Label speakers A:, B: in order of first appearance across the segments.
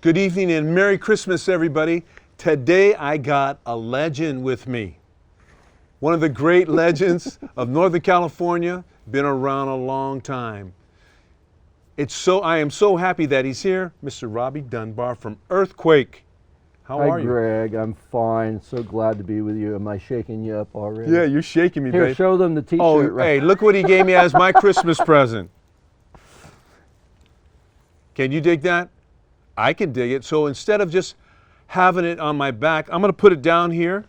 A: Good evening and Merry Christmas, everybody. Today I got a legend with me. One of the great legends of Northern California, been around a long time. I am so happy that he's here, Mr. Robbie Dunbar from Earthquake. How are
B: you? Hi, Greg. I'm fine. So glad to be with you. Am I shaking you up already?
A: Yeah, you're shaking me,
B: Here,
A: babe.
B: show them the t-shirt.
A: Oh,
B: right.
A: Hey, look what he gave me as my Christmas present. Can you dig that? I can dig it. So instead of just having it on my back, I'm going to put it down here.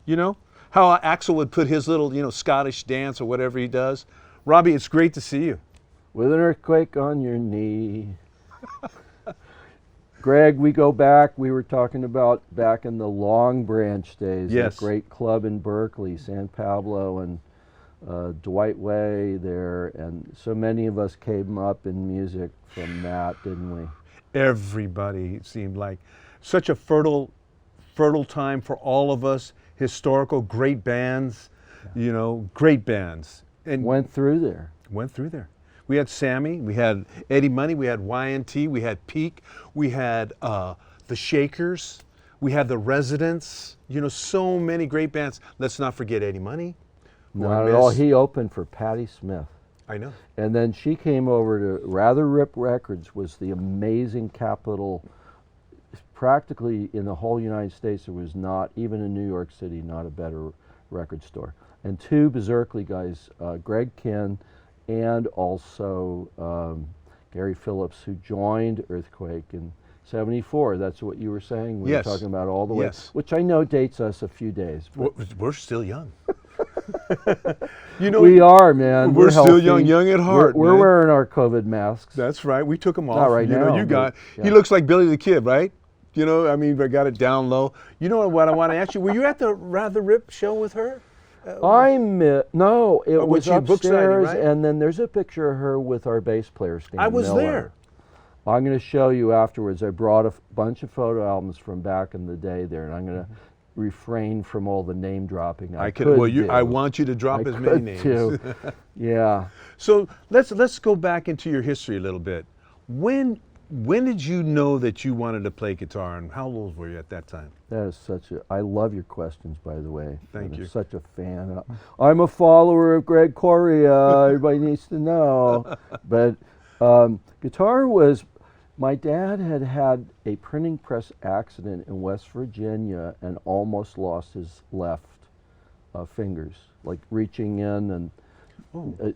A: You know how Axl would put his little, Scottish dance or whatever he does. Robbie, it's great to see you.
B: With an earthquake on your knee. Greg, we go back. We were talking about back in the Long Branch days.
A: Yes.
B: That great club in Berkeley, San Pablo and Dwight Way there. And so many of us came up in music from that, didn't we?
A: Everybody, it seemed like. Such a fertile time for all of us. Historical, great bands, great bands. And
B: went through there.
A: We had Sammy, we had Eddie Money, we had Y&T, we had Peak, we had the Shakers, we had the Residents, so many great bands. Let's not forget Eddie Money.
B: Not at all. He opened for Patti Smith.
A: I know.
B: And then she came over to Rather Rip Records, was the amazing Capitol. Practically in the whole United States, there was not, even in New York City, not a better record store. And two Berserkly guys, Greg Kinn and also Gary Phillips, who joined Earthquake in '74. That's what you were saying? We were talking about all the way, which I know dates us a few days.
A: We're still young.
B: We are, man.
A: We're still young at heart.
B: We're wearing our COVID masks.
A: That's right. We took them off.
B: Not right now.
A: He looks like Billy the Kid, right? I got it down low. You know what I want to ask you? Were you at the Rather Rip show with her?
B: No, it was upstairs,
A: right?
B: And then there's a picture of her with our bass player, Stan
A: I was
B: Miller.
A: there.
B: I'm going to show you afterwards. I brought a bunch of photo albums from back in the day there, and I'm going to refrain from all the name dropping.
A: I want you to drop as many names.
B: Too. Yeah.
A: So let's go back into your history a little bit. When did you know that you wanted to play guitar, and how old were you at that time?
B: That is I love your questions, by the way.
A: Thank you.
B: I'm such a fan. I'm a follower of Gregory Correa. Everybody needs to know. But guitar was, my dad had a printing press accident in West Virginia and almost lost his left fingers, like reaching in, and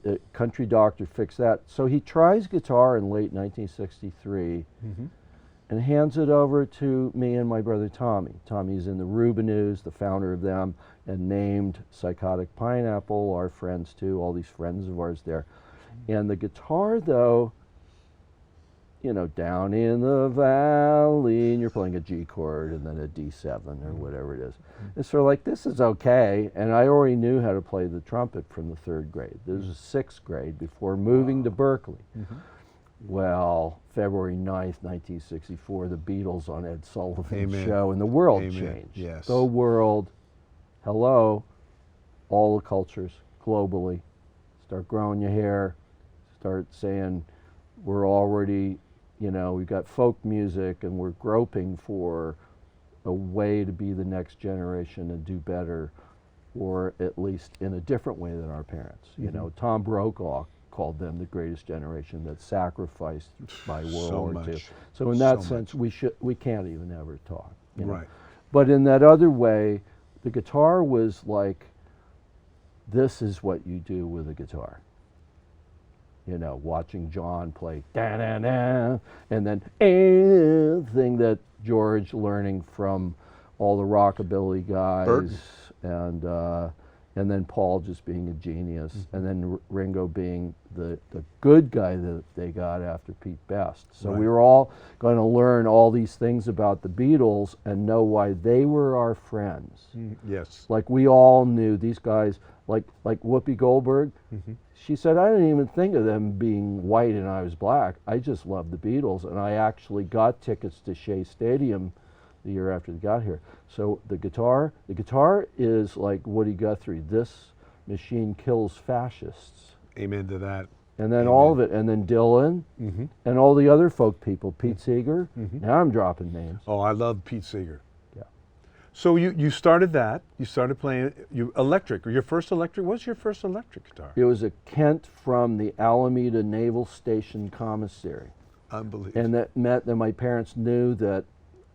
B: a country doctor fixed that. So he tries guitar in late 1963 and hands it over to me and my brother Tommy. Tommy's in the Rubinoos, the founder of them, and named Psychotic Pineapple, our friends too, all these friends of ours there. And the guitar, though, down in the valley, and you're playing a G chord and then a D7 or whatever it is. It's sort of like, this is okay. And I already knew how to play the trumpet from the 3rd grade. This was 6th grade before moving to Berkeley. Well, February 9th, 1964, the Beatles on Ed Sullivan's show, and the world changed.
A: Yes.
B: The world, hello, all the cultures globally, start growing your hair, start saying, we're already, we've got folk music and we're groping for a way to be the next generation and do better, or at least in a different way than our parents. Tom Brokaw called them the greatest generation that sacrificed by World War II. So in that sense, we can't even ever talk.
A: Right.
B: But in that other way, the guitar was like, this is what you do with a guitar. Watching John play da-da-da, and then thing that George learning from all the rockabilly guys,
A: Burton.
B: and and then Paul just being a genius, and then Ringo being the good guy that they got after Pete Best. So we were all going to learn all these things about the Beatles and know why they were our friends.
A: Yes.
B: Like we all knew these guys, like Whoopi Goldberg. She said, I didn't even think of them being white and I was black. I just loved the Beatles, and I actually got tickets to Shea Stadium the year after they got here. So the guitar is like Woody Guthrie. This machine kills fascists.
A: Amen to that.
B: And then all of it, and then Dylan, and all the other folk people, Pete Seeger. Now I'm dropping names.
A: Oh, I love Pete Seeger.
B: Yeah.
A: So you started that. You started playing electric. Your first electric. What's your first electric guitar?
B: It was a Kent from the Alameda Naval Station Commissary.
A: Unbelievable.
B: And that meant that my parents knew that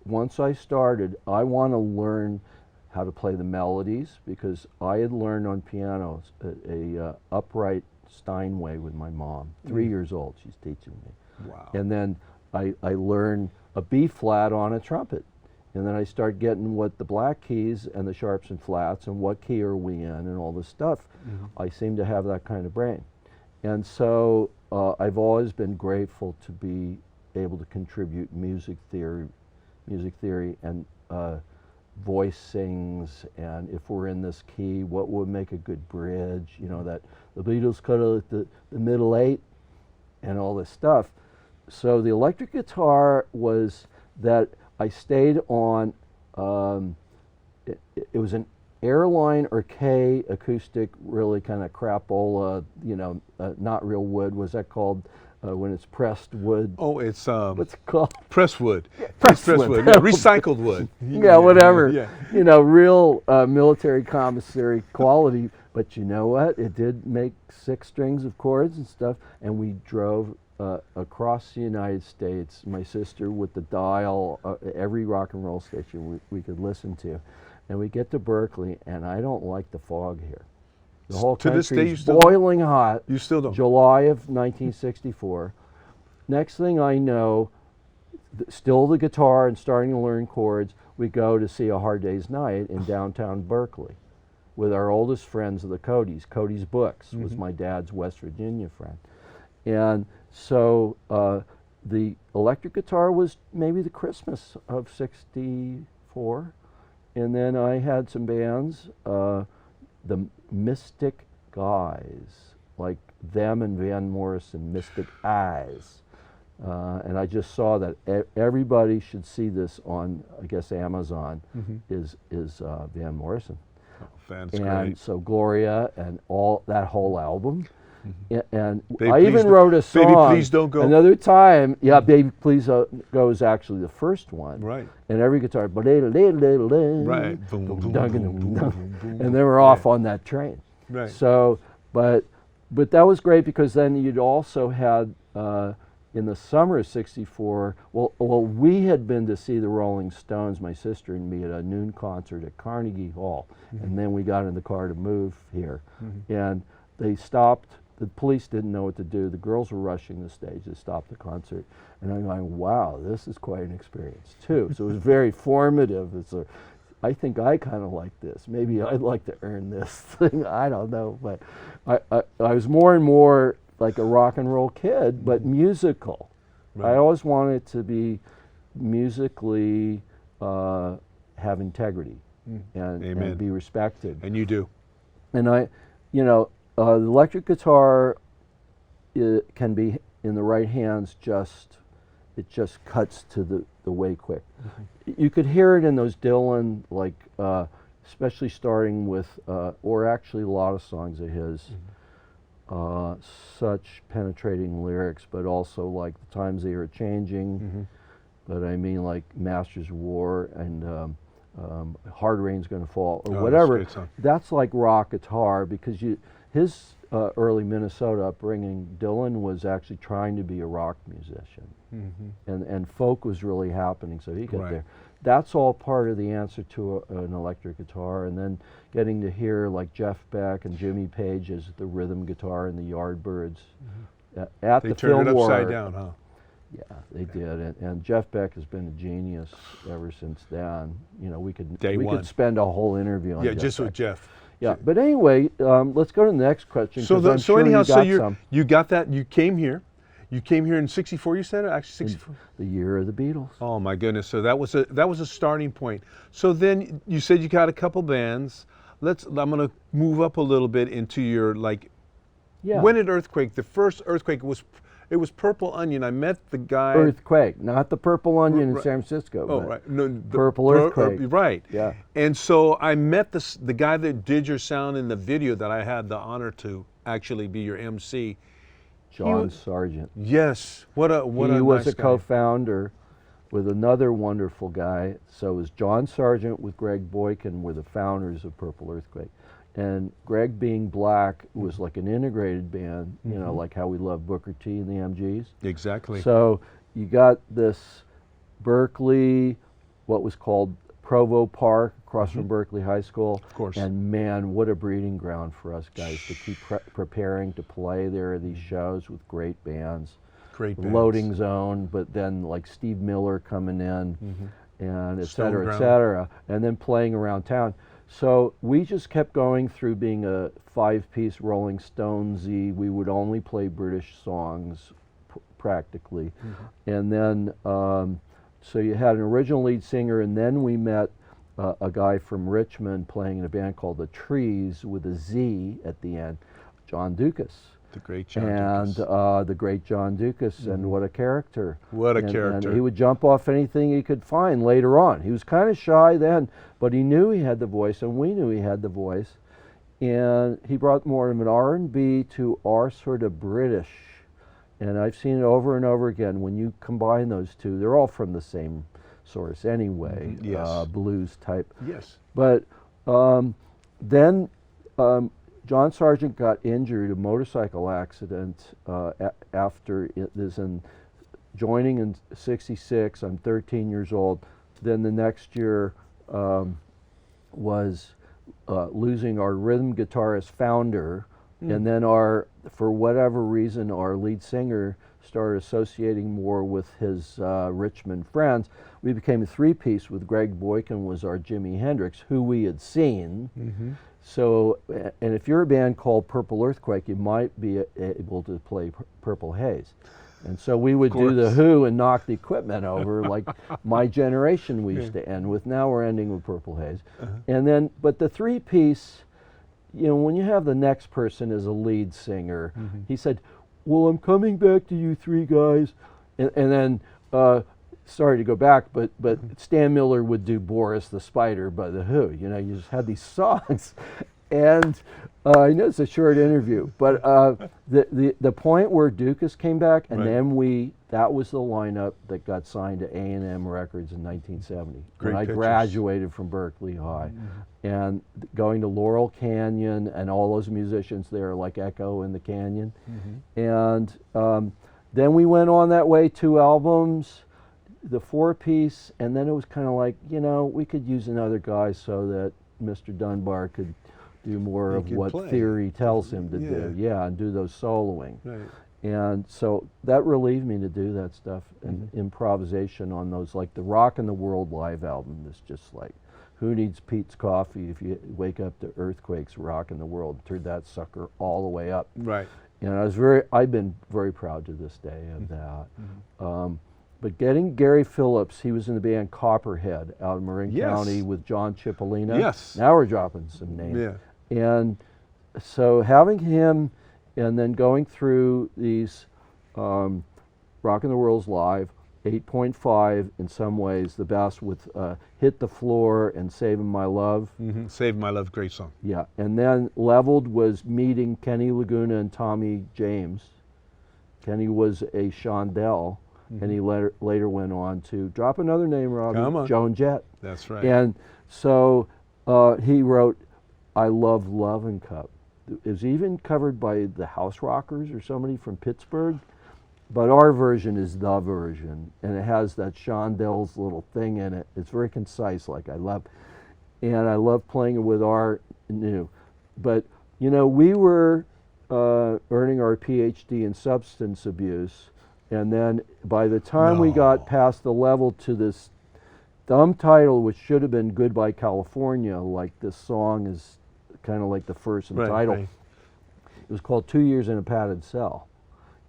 B: once I started, I want to learn how to play the melodies, because I had learned on piano a upright Steinway with my mom. 3 years old, she's teaching me.
A: Wow.
B: And then I learned a B flat on a trumpet. And then I start getting what the black keys and the sharps and flats and what key are we in and all this stuff. I seem to have that kind of brain. And so I've always been grateful to be able to contribute music theory and voicings, and if we're in this key, what would make a good bridge, you know, that the Beatles could have the middle eight and all this stuff. So the electric guitar was that I stayed on, it was an Airline or K acoustic, really kind of crapola, you know, not real wood. Was that called when it's pressed wood?
A: Oh, it's
B: What's it called?
A: press wood.
B: Press
A: Press
B: wood.
A: wood. Yeah, recycled wood.
B: Yeah, whatever.
A: Yeah.
B: You know, real military commissary quality. But you know what? It did make 6 strings of chords and stuff, and we drove across the United States, my sister with the dial, every rock and roll station we could listen to. And we get to Berkeley, and I don't like the fog here. The whole
A: To this day,
B: country
A: you
B: is
A: still
B: boiling hot.
A: You still don't.
B: July of 1964. Next thing I know, still the guitar and starting to learn chords, we go to see A Hard Day's Night in downtown Berkeley with our oldest friends, the Cody's. Cody's Books was my dad's West Virginia friend. And so the electric guitar was maybe the Christmas of '64. And then I had some bands, the Mystic Guys, like them and Van Morrison, Mystic Eyes. And I just saw that everybody should see this on, I guess, Amazon, is Van Morrison.
A: Oh, that's
B: And
A: great.
B: so Gloria and all that whole album. And
A: Babe,
B: I
A: Please
B: even
A: Don't-
B: wrote a song.
A: Baby, Please Don't Go.
B: Another time, yeah, Baby Please Go is actually the first one.
A: Right.
B: And every guitar,
A: Right. Boom, boom, boom, boom, boom,
B: and they were off on that train.
A: Right.
B: So, but that was great, because then you'd also had in the summer of '64. Well, we had been to see the Rolling Stones, my sister and me, at a noon concert at Carnegie Hall, and then we got in the car to move here, and they stopped. The police didn't know what to do. The girls were rushing the stage. They stopped the concert, and I'm going, "Wow, this is quite an experience too." So it was very formative. I think I kind of like this. Maybe I'd like to earn this thing. I don't know, but I was more and more like a rock and roll kid, but musical.
A: Right.
B: I always wanted to be musically have integrity and be respected.
A: And you do.
B: And the electric guitar can be in the right hands. It just cuts to the way quick. You could hear it in those Dylan, like especially starting with, or actually a lot of songs of his. Such penetrating lyrics, but also like the times they are changing. But I mean, like Masters of War and Hard Rain's Gonna Fall, or whatever.
A: That's a great song.
B: That's like rock guitar, because his early Minnesota upbringing, Dylan was actually trying to be a rock musician, and folk was really happening, so he got
A: Right.
B: there. That's all part of the answer to an electric guitar, and then getting to hear like Jeff Beck and Jimmy Page as the rhythm guitar in the Yardbirds at
A: They
B: the
A: turned it
B: Fillmore.
A: upside down, huh?
B: Yeah, they did, and Jeff Beck has been a genius ever since then. You know, we
A: Day one.
B: could spend a whole interview on
A: Yeah,
B: Jeff
A: just
B: Beck.
A: with Jeff.
B: Yeah, but anyway, let's go to the next question.
A: So,
B: 'cause I'm
A: so
B: sure
A: anyhow,
B: you
A: so
B: got
A: you
B: some.
A: you got that. You came here. You came here in '64. You said actually '64.
B: The year of the Beatles.
A: Oh my goodness! So that was a starting point. So then you said you got a couple bands. I'm gonna move up a little bit into your like.
B: Yeah.
A: When did Earthquake? The first Earthquake was. It was Purple Onion. I met the guy.
B: Earthquake, not the Purple Onion in
A: Right.
B: San Francisco.
A: Oh
B: but
A: right, no,
B: Purple Earthquake.
A: Right.
B: Yeah.
A: And so I met the guy that did your sound in the video that I had the honor to actually be your MC.
B: John Sargent.
A: Yes. What a
B: He was
A: nice
B: a
A: guy.
B: co-founder with another wonderful guy. So it was John Sargent with Greg Boykin were the founders of Purple Earthquake. And Greg being black was like an integrated band, you know, like how we love Booker T and the MGs.
A: Exactly.
B: So you got this Berkeley, what was called Provo Park, across from Berkeley High School.
A: Of course.
B: And man, what a breeding ground for us guys to keep preparing to play there, these shows with great bands.
A: Great bands.
B: Loading Zone, but then like Steve Miller coming in, and et cetera, et
A: Stoneground.
B: cetera, and then playing around town. So we just kept going through being a 5-piece Rolling Stonesy. We would only play British songs practically. And then, so you had an original lead singer, and then we met a guy from Richmond playing in a band called The Trees with a Z at the end, John Dukas.
A: The great John
B: And
A: Dukas.
B: the great John Dukas, and what a character.
A: What a
B: And
A: character.
B: he would jump off anything he could find later on. He was kind of shy then, but he knew he had the voice, and we knew he had the voice. And he brought more of an R&B to our sort of British. And I've seen it over and over again. When you combine those two, they're all from the same source anyway,
A: Yes.
B: blues type.
A: Yes.
B: But then John Sargent got injured, a motorcycle accident after joining in '66. I'm 13 years old. Then the next year was losing our rhythm guitarist founder, and then for whatever reason, our lead singer started associating more with his Richmond friends. We became a 3-piece with Greg Boykin was our Jimi Hendrix, who we had seen. So, and if you're a band called Purple Earthquake, you might be able to play Purple Haze. And so we would do the Who and knock the equipment over like My Generation we used to end with. Now we're ending with Purple Haze. And then, but the 3-piece, you know, when you have the next person as a lead singer, he said, well, I'm coming back to you 3 guys. And then, sorry to go back, but Stan Miller would do Boris the Spider by the Who. You know, you just had these songs. And I know it's a short interview, but the point where Dukas came back, and then that was the lineup that got signed to A&M Records in 1970.
A: Great
B: when I
A: pictures.
B: graduated from Berkeley High. And going to Laurel Canyon and all those musicians there like Echo in the Canyon. And then we went on that way, 2 albums, the 4-piece, and then it was kind of like, you know, we could use another guy so that Mr. Dunbar could do more of
A: could
B: what
A: play.
B: theory tells him to do. Yeah, and do those soloing.
A: Right.
B: And so that relieved me to do that stuff and improvisation on those, like the Rock and the World live album is just like, who needs Pete's Coffee if you wake up to Earthquake's Rock in the World? Turn that sucker all the way up.
A: Right.
B: And I've been very proud to this day of that. But getting Gary Phillips, he was in the band Copperhead out of Marin County with John Cipollina.
A: Yes.
B: Now we're dropping some names.
A: Yeah.
B: And so having him and then going through these Rock in the World's live, 8.5 in some ways, the best with Hit the Floor and Saving My Love.
A: Save My Love, great song.
B: Yeah, and then Leveled was meeting Kenny Laguna and Tommy James. Kenny was a Shondell, and he later went on to drop another name, Robbie.
A: Come on.
B: Joan Jett.
A: That's right.
B: And so he wrote, I Love Lovin' Cup. It was even covered by the House Rockers or somebody from Pittsburgh. But our version is the version, and it has that Shondell's little thing in it. It's very concise, like I love playing it with our new. But, you know, we were earning our PhD in substance abuse, and then by the time we got past the level to this thumb title, which should have been Goodbye California, like this song is kind of like the first
A: Right,
B: Untitled.
A: right.
B: It was called 2 Years in a Padded Cell.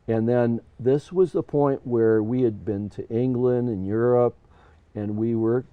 B: And then this was the point where we had been to England and Europe, and we were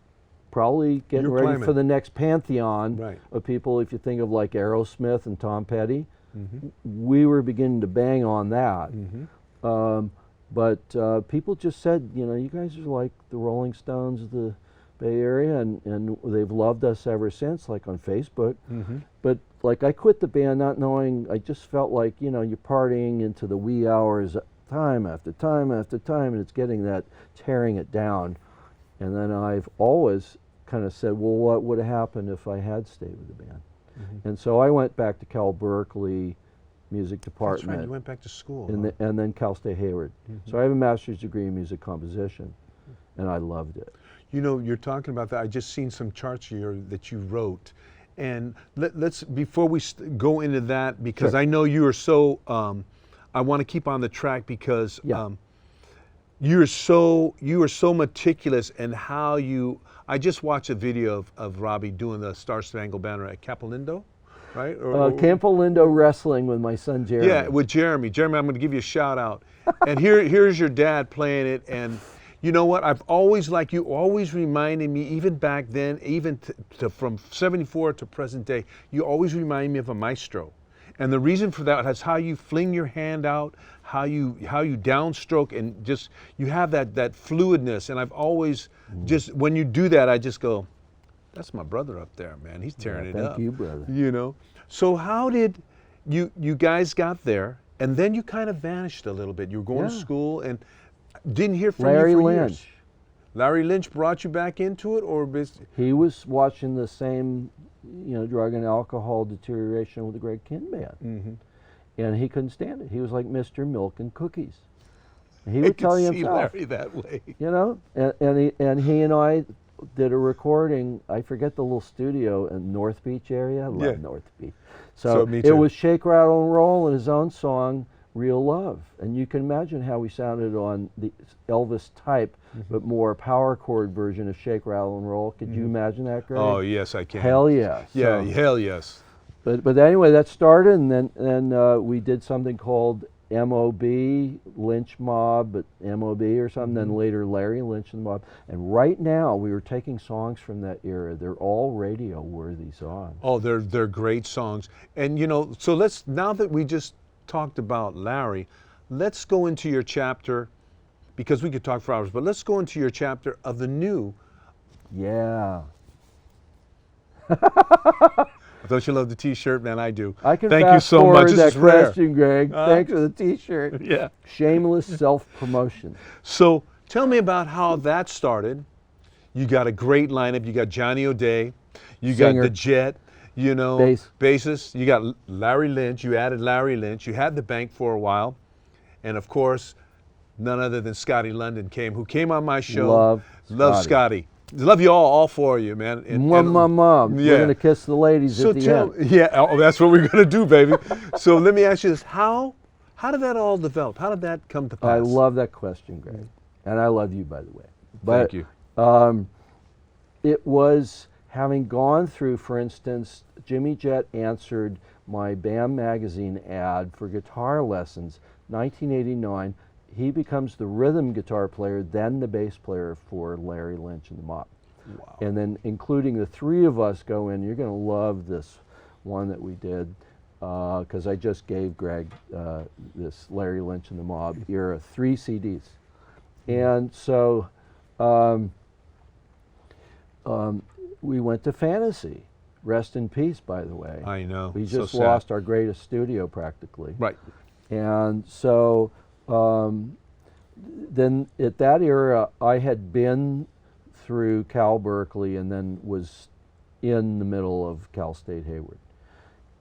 B: probably getting
A: You're
B: ready
A: climbing.
B: for the next pantheon
A: Right.
B: of people. If you think of like Aerosmith and Tom Petty,
A: Mm-hmm.
B: we were beginning to bang on that.
A: Mm-hmm.
B: But people just said, you know, you guys are like the Rolling Stones of the Bay Area, and they've loved us ever since, like on Facebook.
A: Mm-hmm.
B: But like I quit the band not knowing, I just felt like, you know, you're partying into the wee hours time after time after time, and it's getting that, tearing it down. And then I've always kind of said, well, what would have happened if I had stayed with the band?
A: Mm-hmm.
B: And so I went back to Cal Berkeley Music
A: That's
B: Department.
A: right. You went back to school.
B: and,
A: huh?
B: and then Cal State Hayward.
A: Mhm.
B: So I have a master's degree in music composition, and I loved it.
A: You know, you're talking about that. I just seen some charts here that you wrote, and let's before we go into that, because
B: Sure.
A: I know you are so. I want to keep on the track because
B: Yeah.
A: you are so meticulous in how you. I just watched a video of Robbie doing the Star Spangled Banner at Capolindo, right?
B: Campo Lindo wrestling with my son Jeremy.
A: Yeah, with Jeremy. Jeremy, I'm going to give you a shout out. And here's your dad playing it. And you know what? I've always, like you, always reminded me, even back then, even from '74 to present day, you always remind me of a maestro. And the reason for that is how you fling your hand out, how you downstroke, and just you have that fluidness. And I've always just, when you do that, I just go, that's my brother up there, man. He's tearing it up.
B: Thank you, brother.
A: You know. So how did you guys got there, and then you kind of vanished a little bit. You were going to
B: Yeah.
A: school and didn't hear from
B: Larry
A: you for
B: Lynch.
A: years. Larry Lynch brought you back into it, or
B: He was watching the same, you know, drug and alcohol deterioration with the Greg Kinn band,
A: mm-hmm.
B: and he couldn't stand it. He was like Mr. Milk and Cookies. And he
A: I
B: would
A: could
B: tell you
A: see
B: himself,
A: Larry that way.
B: you know, and he and I did a recording. I forget the little studio in North Beach area. I love
A: Yeah.
B: North Beach.
A: So,
B: So
A: me
B: it
A: too.
B: was Shake, Rattle, and Roll and his own song, Real Love. And you can imagine how we sounded on the Elvis type, but more power chord version of Shake, Rattle, and Roll. Could you imagine that, Greg?
A: Oh yes, I can.
B: Hell yeah.
A: Yeah,
B: So-
A: hell yes.
B: But anyway, that started, and then we did something called MOB, Lynch Mob, but MOB or something, then later Larry Lynch and the Mob. And right now, we were taking songs from that era. They're all radio-worthy songs.
A: Oh, they're great songs. And you know, so let's, now that we just talked about Larry, let's go into your chapter, because we could talk for hours, but let's go into your chapter of the new.
B: Yeah.
A: Don't you love the T-shirt, man? I do.
B: I can
A: Thank you
B: fast
A: so
B: forward
A: much. This
B: that
A: is rare.
B: question, Greg. Thanks for the T-shirt.
A: Yeah.
B: Shameless self-promotion.
A: So tell me about how that started. You got a great lineup. You got Johnny O'Day. You
B: Singer.
A: got the Jet. You know,
B: Bass.
A: bassist. You got Larry Lynch. You added Larry Lynch. You had the Bank for a while, and of course, none other than Scotty London who came on my show.
B: Love
A: Scotty. Love you all four of you, man.
B: Mom.
A: Yeah.
B: We're going to kiss the ladies
A: So
B: at the
A: tell,
B: end.
A: yeah, oh, that's what we're gonna do, baby. So let me ask you this: How did that all develop? How did that come to pass?
B: I love that question, Greg. And I love you, by the way. But,
A: Thank you.
B: It was having gone through, for instance, Jimmy Jett answered my BAM magazine ad for guitar lessons, 1989. He becomes the rhythm guitar player, then the bass player for Larry Lynch and the Mob.
A: Wow.
B: And then including the three of us go in. You're going to love this one that we did, because I just gave Greg this Larry Lynch and the Mob era 3 CDs. And so we went to Fantasy. Rest in peace, by the way.
A: I know.
B: We
A: So
B: just
A: sad.
B: lost our greatest studio practically.
A: Right.
B: And so then at that era, I had been through Cal Berkeley and then was in the middle of Cal State Hayward.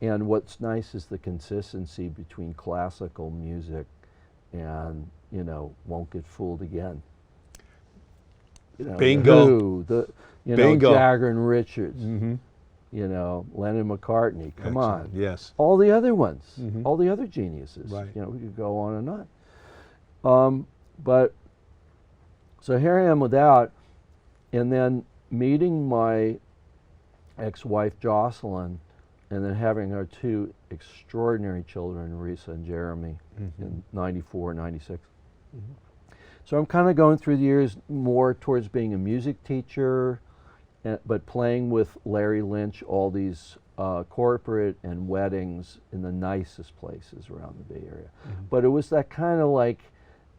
B: And what's nice is the consistency between classical music and, you know, Won't Get Fooled Again. You know,
A: Bingo.
B: The Who, you know,
A: Bingo.
B: Jagger and Richards,
A: Mm-hmm.
B: you know, Lennon McCartney, come on.
A: Yes.
B: All the other ones,
A: Mhm.
B: all the other geniuses.
A: Right.
B: You know, we could go on and on. But so here I am with that, and then meeting my ex-wife Jocelyn and then having our two extraordinary children, Risa and Jeremy, in 94, 96. So I'm kind of going through the years more towards being a music teacher, but playing with Larry Lynch, all these corporate and weddings in the nicest places around the Bay Area. But it was that kind of like,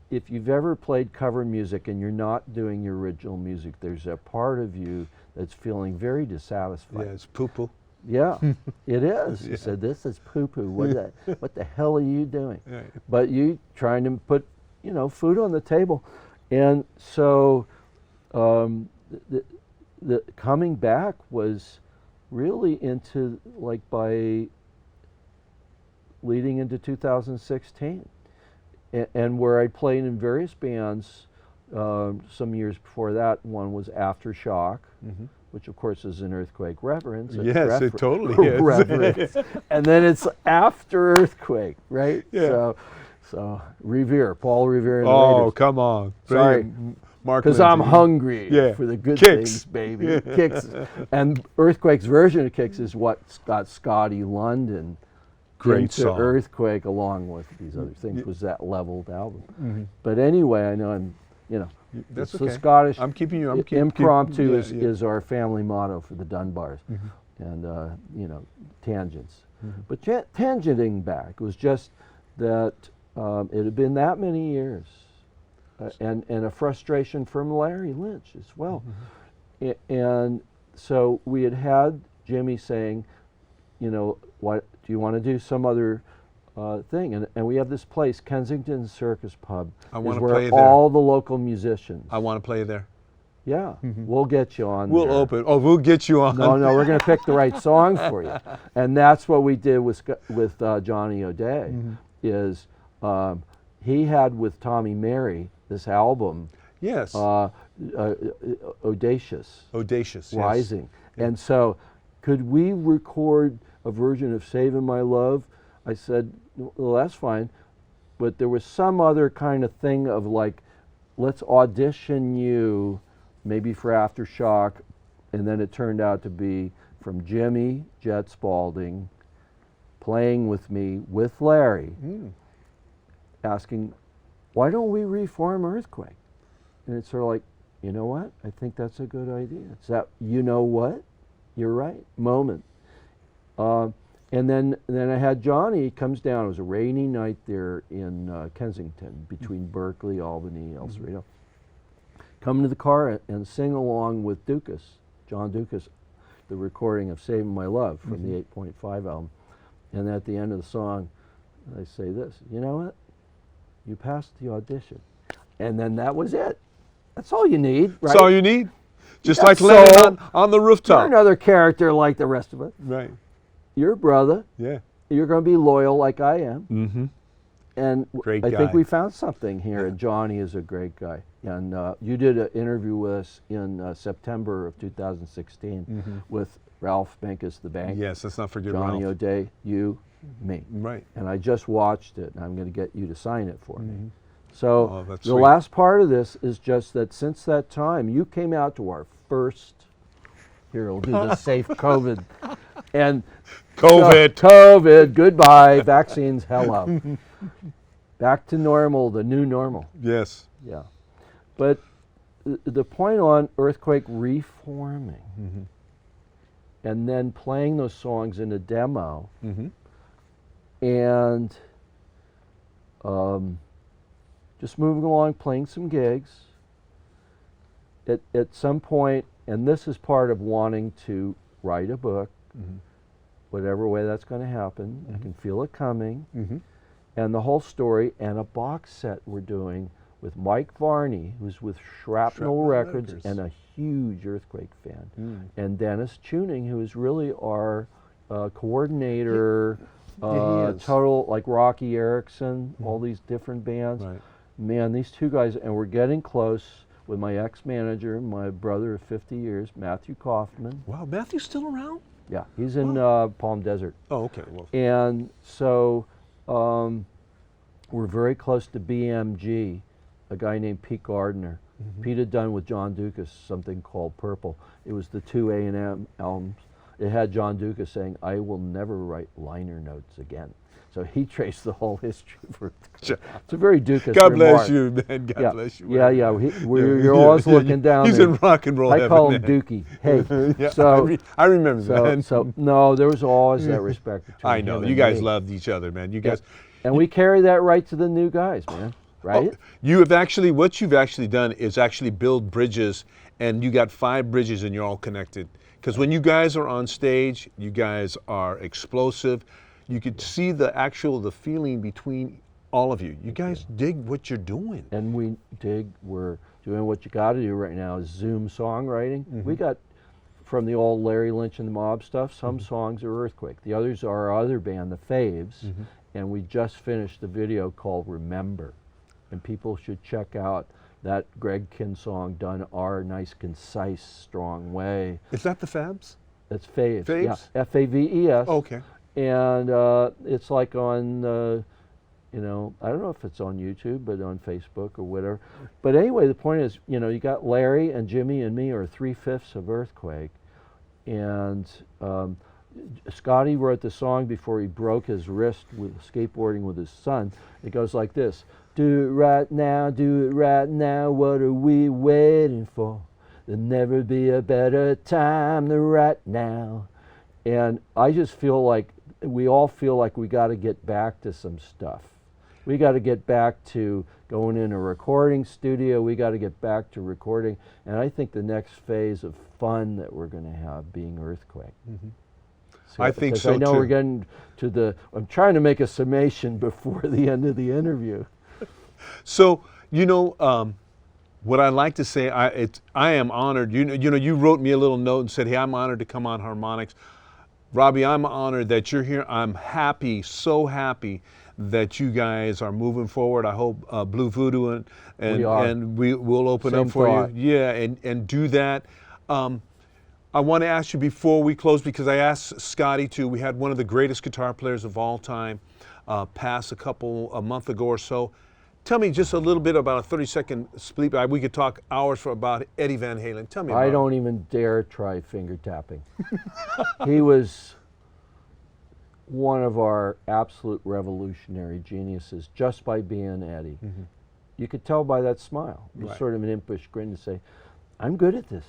B: if you've ever played cover music and you're not doing your original music, there's a part of you that's feeling very dissatisfied.
A: Yeah, it's poo-poo.
B: Yeah, it is.
A: Yeah.
B: He said, "This is poo-poo. What the hell are you doing?"
A: Right.
B: But you trying to put, you know, food on the table, and so the coming back was really into like by leading into 2016, and where I played in various bands. Some years before that, one was Aftershock. Which of course is an earthquake reference.
A: Yes, it totally is.
B: Reference. And then it's after earthquake, right?
A: Yeah.
B: So Revere, Paul Revere. And the
A: Oh,
B: Raiders.
A: come on.
B: Sorry,
A: Mark
B: because I'm
A: Lindsay.
B: hungry
A: Yeah.
B: for the good
A: Kicks.
B: things, baby. Kicks. And Earthquake's version of Kicks is what got Scotty London
A: Great
B: into
A: song.
B: Earthquake, along with these other things, was that leveled album. But anyway, I know I'm, you know,
A: That's
B: it's
A: okay.
B: the Scottish
A: I'm keeping you.
B: impromptu
A: yeah,
B: is our family motto for the Dunbars, and you know, tangents. But tangenting back was just that it had been that many years, and a frustration from Larry Lynch as well, and so we had Jimmy saying, you know, what do you want to do some other thing, and we have this place, Kensington Circus Pub,
A: I
B: is
A: wanna
B: where
A: play there.
B: all the local musicians.
A: I want to play there.
B: Yeah, we'll get you on.
A: We'll
B: there.
A: open. Oh, we'll get you on.
B: No, we're going to pick the right song for you, and that's what we did with Johnny O'Day. Is he had with Tommy Mary this album,
A: Yes.
B: Audacious
A: Audacious. Yes.
B: Rising, and so could we record a version of Saving My Love? I said, well, that's fine, but there was some other kind of thing of like, let's audition you maybe for Aftershock, and then it turned out to be from Jimmy Jet Spalding playing with me with Larry, asking, why don't we reform Earthquake? And it's sort of like, you know what? I think that's a good idea. It's that, you know what? You're right, moment. And then I had Johnny, he comes down, it was a rainy night there in Kensington, between Berkeley, Albany, El Cerrito. Come to the car and sing along with Dukas, John Dukas, the recording of Saving My Love from the 8.5 album. And at the end of the song, I say this, you know what? You passed the audition. And then that was it. That's all you need, right?
A: That's all you need. Just
B: got
A: like Lennon
B: soul.
A: on the
B: You're
A: rooftop.
B: another character like the rest of us.
A: Right.
B: You're a brother.
A: Yeah.
B: You're going to be loyal like I am.
A: Mm-hmm.
B: And
A: Great
B: I think
A: guy.
B: we found something here.
A: Yeah.
B: And Johnny is a great guy. And you did an interview with us in September of 2016 with Ralph Benkes, the bank.
A: Yes, let's not forget
B: Johnny
A: Ralph.
B: O'Day, you, me.
A: Right.
B: And I just watched it, and I'm going to get you to sign it for me.
A: Oh,
B: So
A: that's
B: the
A: sweet.
B: last part of this is just that since that time, you came out to our first, here, we'll do the safe COVID. And
A: COVID.
B: COVID, goodbye, vaccines, hello. Back to normal, the new normal.
A: Yes.
B: Yeah. But the point on Earthquake reforming and then playing those songs in a demo and just moving along, playing some gigs. At some point, and this is part of wanting to write a book, whatever way that's going to happen, I can feel it coming. And the whole story, and a box set we're doing with Mike Varney, who's with Shrapnel Records and a huge Earthquake fan, and Dennis Tuning, who is really our coordinator,
A: he is.
B: total, like Rocky Erickson, all these different bands.
A: Right.
B: Man, these two guys, and we're getting close with my ex-manager, my brother of 50 years, Matthew Kaufman.
A: Wow, Matthew's still around?
B: Yeah, he's in Palm Desert.
A: Oh, okay. Well,
B: And so we're very close to BMG, a guy named Pete Gardner. Pete had done with John Dukas something called Purple. It was the two A&M albums. it had John Dukas saying, "I will never write liner notes again." So he traced the whole history for it's a very Dukas
A: God
B: remark.
A: bless you, man. God bless you.
B: Yeah, yeah. You're always looking down.
A: He's in rock and roll
B: I
A: heaven,
B: call him
A: man.
B: Dookie. Hey,
A: Yeah,
B: so
A: I remember that.
B: So no, there was always that respect between
A: I know.
B: him
A: You
B: and
A: guys
B: me.
A: loved each other, man. You guys.
B: And we carry that right to the new guys, man. Right?
A: You have actually, what you've actually done is actually build bridges, and you got 5 bridges and you're all connected. Because when you guys are on stage, you guys are explosive. You could see the feeling between all of you. You guys dig what you're doing.
B: And we dig, we're doing what you got to do right now is Zoom songwriting. We got, from the old Larry Lynch and the Mob stuff, some songs are Earthquake. The others are our other band, the Faves. And we just finished a video called Remember. And people should check out that Greg Kinn song done our nice, concise, strong way.
A: Is that the Fabs?
B: It's Faves.
A: Faves?
B: Yeah, F-A-V-E-S.
A: Oh, okay.
B: And it's like on, you know, I don't know if it's on YouTube, but on Facebook or whatever. But anyway, the point is, you know, you got Larry and Jimmy and me are 3/5 of Earthquake. And Scotty wrote the song before he broke his wrist with skateboarding with his son. It goes like this. Do it right now, what are we waiting for? There'll never be a better time than right now. And I just feel like, we all feel like we got to get back to some stuff. We got to get back to going in a recording studio, we got to get back to recording, and I think the next phase of fun that we're going to have being Earthquake. So,
A: I think so
B: I know
A: too.
B: we're getting to the, I'm trying to make a summation before the end of the interview.
A: So, you know, what I like to say, I am honored. You know, you wrote me a little note and said, "Hey, I'm honored to come on Harmonics." Robbie, I'm honored that you're here. I'm happy, so happy that you guys are moving forward. I hope Blue Voodoo and we will open
B: Same
A: up for
B: thought.
A: you. Yeah, and do that. I want to ask you before we close, because I asked Scotty too. We had one of the greatest guitar players of all time pass a month ago or so. Tell me just a little bit about a 30-second split. We could talk hours for about Eddie Van Halen. Tell me about
B: I don't even dare try finger tapping. He was one of our absolute revolutionary geniuses just by being Eddie. You could tell by that smile. It was sort of an impish grin to say, "I'm good at this."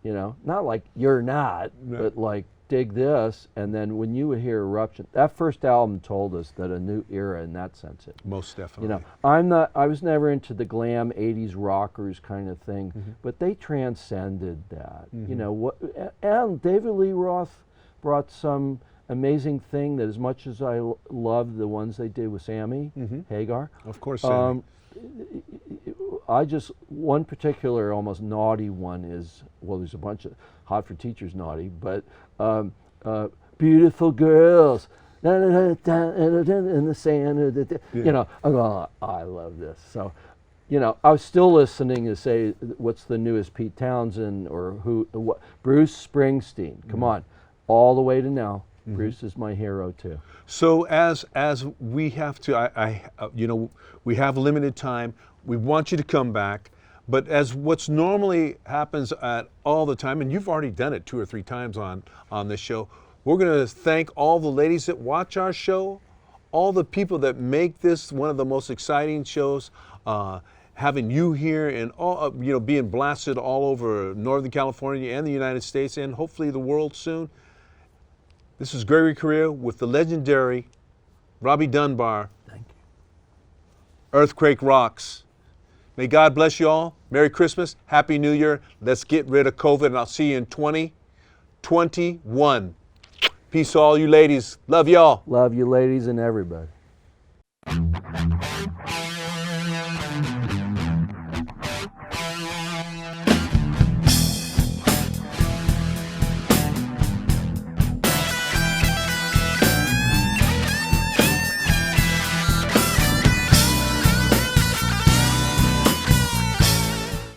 B: You know, not like you're not, but like, dig this. And then when you would hear Eruption, that first album told us that a new era in that sense.
A: Most definitely.
B: You know, I was never into the glam 80s rockers kind of thing, but they transcended that. You know, and David Lee Roth brought some amazing thing that, as much as I love the ones they did with Sammy Hagar.
A: Of course, Sammy.
B: One particular almost naughty one is, well, there's a bunch of Hot for Teachers naughty, but beautiful girls in the sand. You know, I'm going, "Oh, I love this." So, you know, I was still listening to say, what's the newest Pete Townsend or Bruce Springsteen. Come on, all the way to now. Bruce is my hero too.
A: So as we have to, you know, we have limited time. We want you to come back, but as what's normally happens at all the time, and you've already done it 2 or 3 times on this show, we're going to thank all the ladies that watch our show, all the people that make this one of the most exciting shows, having you here and all, you know, being blasted all over Northern California and the United States and hopefully the world soon. This is Gregory Correa with the legendary Robbie Dunbar.
B: Thank you.
A: Earthquake rocks. May God bless you all. Merry Christmas. Happy New Year. Let's get rid of COVID, and I'll see you in 2021. Peace to all you ladies. Love y'all.
B: Love you, ladies, and everybody.